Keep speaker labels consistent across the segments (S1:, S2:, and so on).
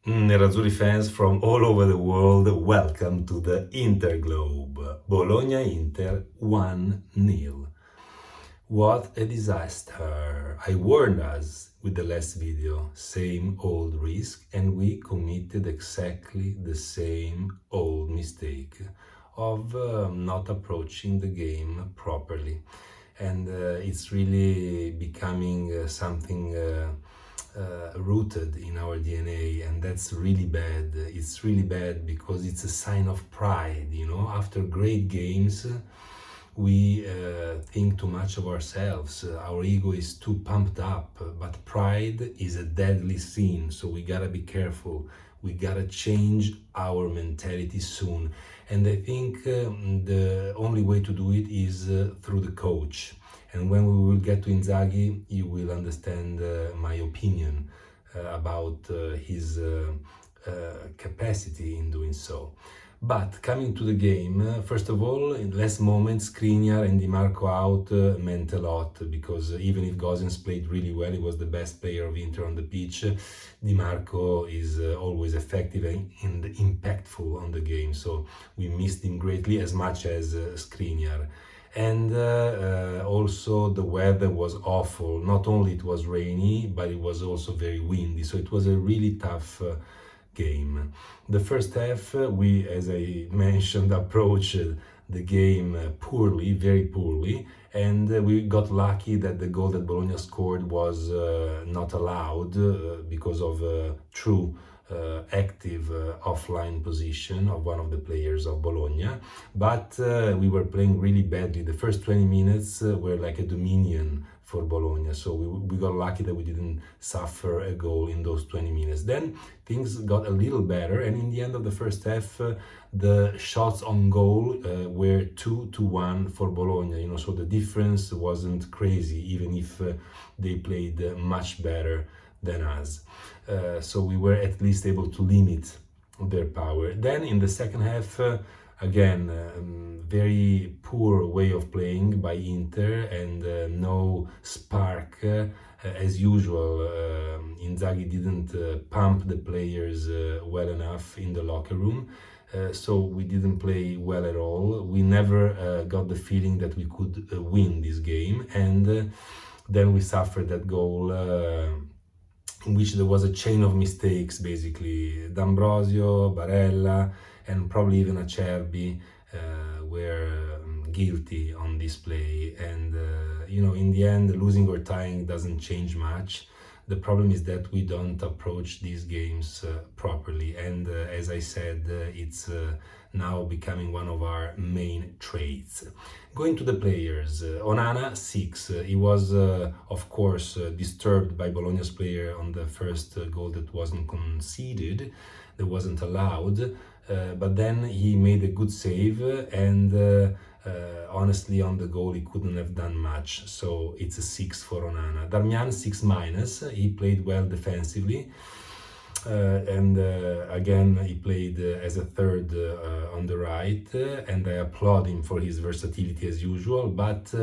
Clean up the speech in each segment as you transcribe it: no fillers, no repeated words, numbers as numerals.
S1: Nerazzurri fans from all over the world, welcome to the Interglobe. Bologna-Inter 1-0. What a disaster! I warned us with the last video, same old risk, and we committed exactly the same old mistake of not approaching the game properly. And it's really becoming something rooted in our DNA, and that's really bad. It's really bad because it's a sign of pride, you know. After great games, we think too much of ourselves. Our ego is too pumped up, but pride is a deadly sin, so we gotta be careful. We gotta change our mentality soon. And I think the only way to do it is through the coach. And when we will get to Inzaghi, you will understand my opinion about his capacity in doing so. But coming to the game, first of all, in less moments, Skriniar and Di Marco out meant a lot, because even if Gosens played really well, he was the best player of Inter on the pitch. Di Marco is always effective and impactful on the game, so we missed him greatly, as much as Skriniar. And also the weather was awful. Not only it was rainy, but it was also very windy, so it was a really tough game. The first half, we, as I mentioned, approached the game poorly, very poorly, and we got lucky that the goal that Bologna scored was not allowed because of a true active offline position of one of the players of Bologna. But we were playing really badly. The first 20 minutes were like a dominion for Bologna, so we got lucky that we didn't suffer a goal in those 20 minutes. Then things got a little better, and in the end of the first half, the shots on goal were 2-1 for Bologna, you know, so the difference wasn't crazy, even if they played much better than us. So we were at least able to limit their power. Then in the second half, again, very poor way of playing by Inter, and no spark. As usual, Inzaghi didn't pump the players well enough in the locker room. So we didn't play well at all. We never got the feeling that we could win this game. And then we suffered that goal in which there was a chain of mistakes, basically. D'Ambrosio, Barella, and probably even Acerbi were guilty on this play. And, you know, in the end, losing or tying doesn't change much. The problem is that we don't approach these games properly. And as I said, it's now becoming one of our main traits. Going to the players, Onana, 6. He was, of course, disturbed by Bologna's player on the first goal that wasn't conceded, that wasn't allowed. But then he made a good save, and honestly, on the goal, he couldn't have done much. So it's a 6 for Onana. Darmian, 6-. He played well defensively. And again, he played as a third on the right, and I applaud him for his versatility as usual. But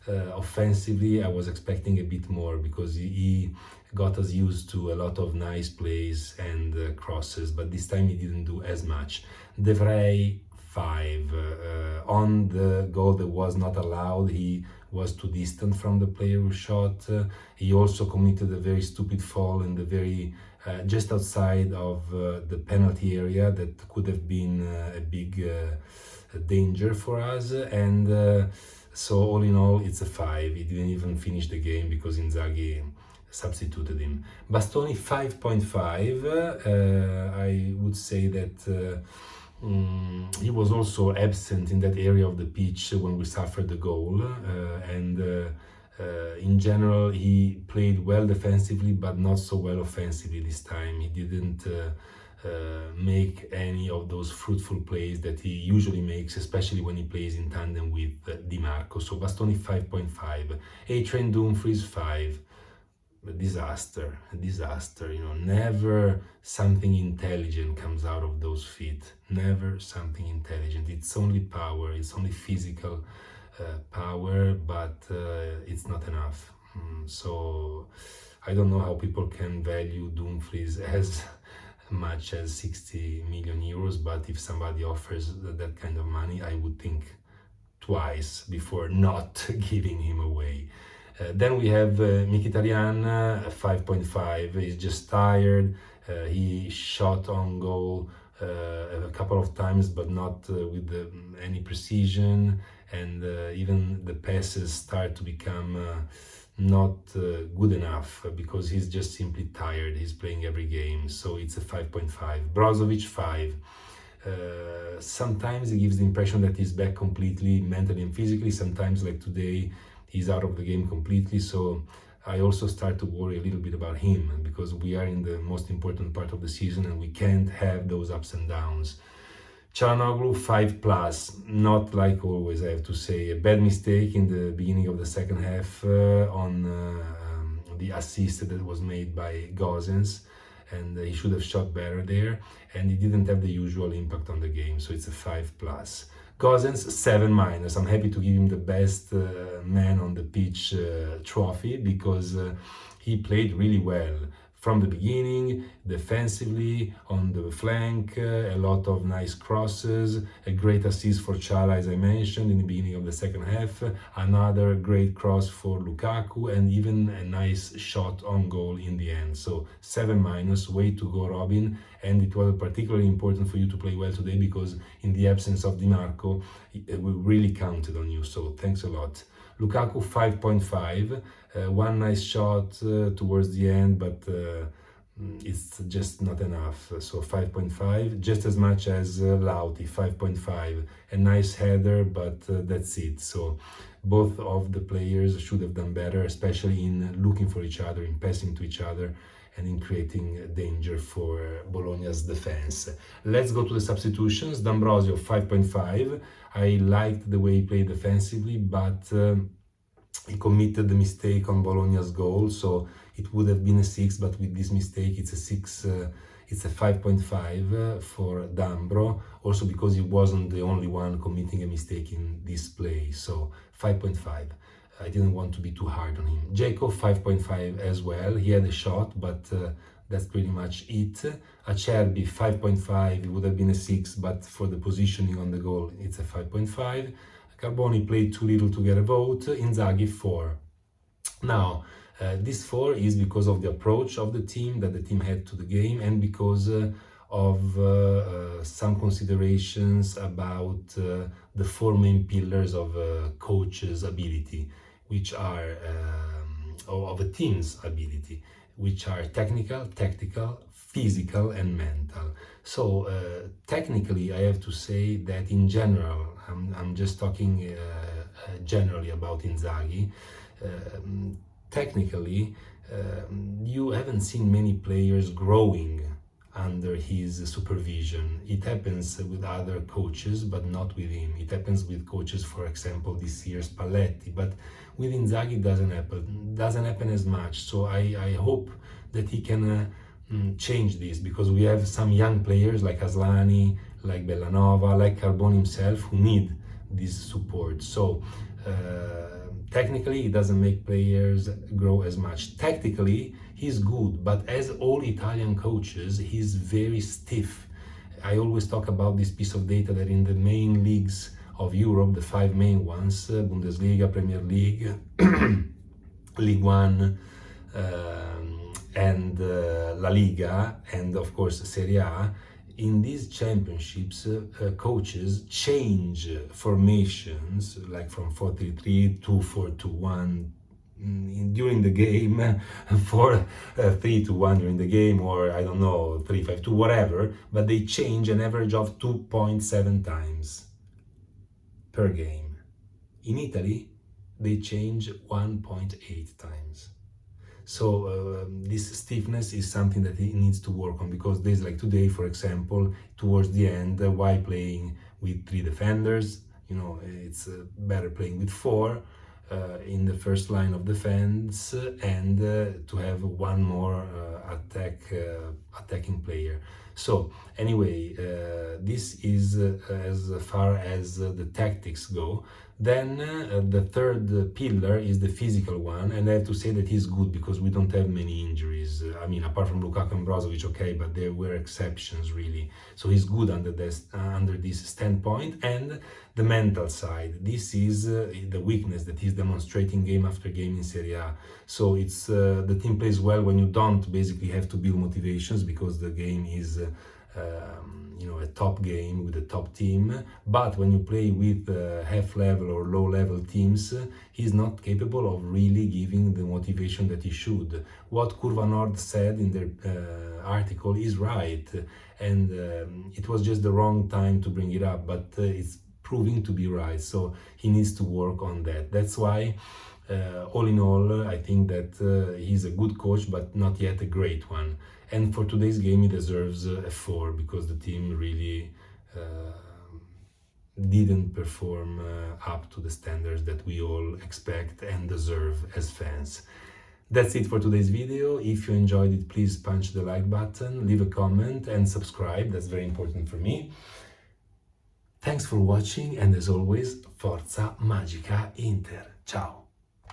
S1: offensively, I was expecting a bit more, because he got us used to a lot of nice plays and crosses, but this time he didn't do as much. De Vrij, 5. On the goal that was not allowed, he was too distant from the player who shot. He also committed a very stupid fall in the very just outside of the penalty area that could have been a big danger for us. And so all in all, it's a 5. He didn't even finish the game because Inzaghi substituted him. Bastoni, 5.5. I would say that he was also absent in that area of the pitch when we suffered the goal, and in general he played well defensively but not so well offensively this time. He didn't make any of those fruitful plays that he usually makes, especially when he plays in tandem with Di Marco. So Bastoni, 5.5. A-Train Dumfries, 5. A disaster, you know. Never something intelligent comes out of those feet. Never something intelligent. It's only power, it's only physical power, but it's not enough. So I don't know how people can value Dumfries as much as 60 million euros, but if somebody offers that kind of money, I would think twice before not giving him away. Then we have Mkhitaryan, 5.5. He's just tired. He shot on goal a couple of times, but not with any precision. And even the passes start to become not good enough because he's just simply tired. He's playing every game, so it's a 5.5. Brozovic, 5. Sometimes he gives the impression that he's back completely mentally and physically. Sometimes, like today, he's out of the game completely. So I also start to worry a little bit about him because we are in the most important part of the season and we can't have those ups and downs. Çalhanoğlu, 5+, not like always, I have to say. A bad mistake in the beginning of the second half on the assist that was made by Gosens, and he should have shot better there, and he didn't have the usual impact on the game, so it's a 5+. Gosens, 7-. I'm happy to give him the best man on the pitch trophy because he played really well from the beginning, defensively, on the flank, a lot of nice crosses, a great assist for Çalha, as I mentioned, in the beginning of the second half, another great cross for Lukaku, and even a nice shot on goal in the end. So 7-, way to go, Robin. And it was particularly important for you to play well today because in the absence of Di Marco, we really counted on you. So thanks a lot. Lukaku, 5.5. One nice shot towards the end, but it's just not enough. So 5.5, just as much as Lauti, 5.5. A nice header, but that's it. So both of the players should have done better, especially in looking for each other, in passing to each other, and in creating danger for Bologna's defense. Let's go to the substitutions. D'Ambrosio, 5.5. I liked the way he played defensively, but he committed the mistake on Bologna's goal, so it would have been a 6, but with this mistake it's a 6. It's a 5.5 for D'Ambro, also because he wasn't the only one committing a mistake in this play, so 5.5. I didn't want to be too hard on him. Dzeko, 5.5 as well. He had a shot, but that's pretty much it. Acerbi, 5.5. It would have been a 6, but for the positioning on the goal, it's a 5.5. Carboni played too little to get a vote. Inzaghi, 4. Now, this 4 is because of the approach of the team that the team had to the game, and because of some considerations about the 4 main pillars of a coach's ability, which are of a team's ability, which are technical, tactical, physical, and mental. So technically, I have to say that in general, I'm just talking generally about Inzaghi. Technically, you haven't seen many players growing under his supervision. It happens with other coaches, but not with him. It happens with coaches, for example, this year's Spalletti, but with Inzaghi it doesn't happen as much. So I hope that he can change this, because we have some young players like Aslani, like Bellanova, like Carbone himself, who need this support. So technically, he doesn't make players grow as much. Tactically, he's good, but as all Italian coaches, he's very stiff. I always talk about this piece of data that in the main leagues of Europe, the 5 main ones, Bundesliga, Premier League, League One, and La Liga, and of course Serie A, in these championships, coaches change formations, like from 4-3-3 to 4-2-1 during the game, 4-3-1 during the game, or I don't know, 3-5-2, whatever, but they change an average of 2.7 times per game. In Italy, they change 1.8 times. So this stiffness is something that he needs to work on, because days like today, for example, towards the end, why playing with 3 defenders? You know, it's better playing with 4 in the first line of defense, and to have one more attacking player. So anyway, this is as far as the tactics go. Then the third pillar is the physical one, and I have to say that he's good because we don't have many injuries. I mean, apart from Lukaku and Brozovic, okay, but there were exceptions really. So he's good under this standpoint. And the mental side, this is the weakness that he's demonstrating game after game in Serie A. So it's the team plays well when you don't basically have to build motivations, because the game is a top game with a top team. But when you play with half-level or low-level teams, he's not capable of really giving the motivation that he should. What Curva Nord said in their article is right, and it was just the wrong time to bring it up, but it's proving to be right, so he needs to work on that. That's why all in all, I think that he's a good coach, but not yet a great one. And for today's game, he deserves a 4, because the team really didn't perform up to the standards that we all expect and deserve as fans. That's it for today's video. If you enjoyed it, please punch the like button, leave a comment and subscribe. That's very important for me. Thanks for watching, and as always, Forza Magica Inter. Ciao!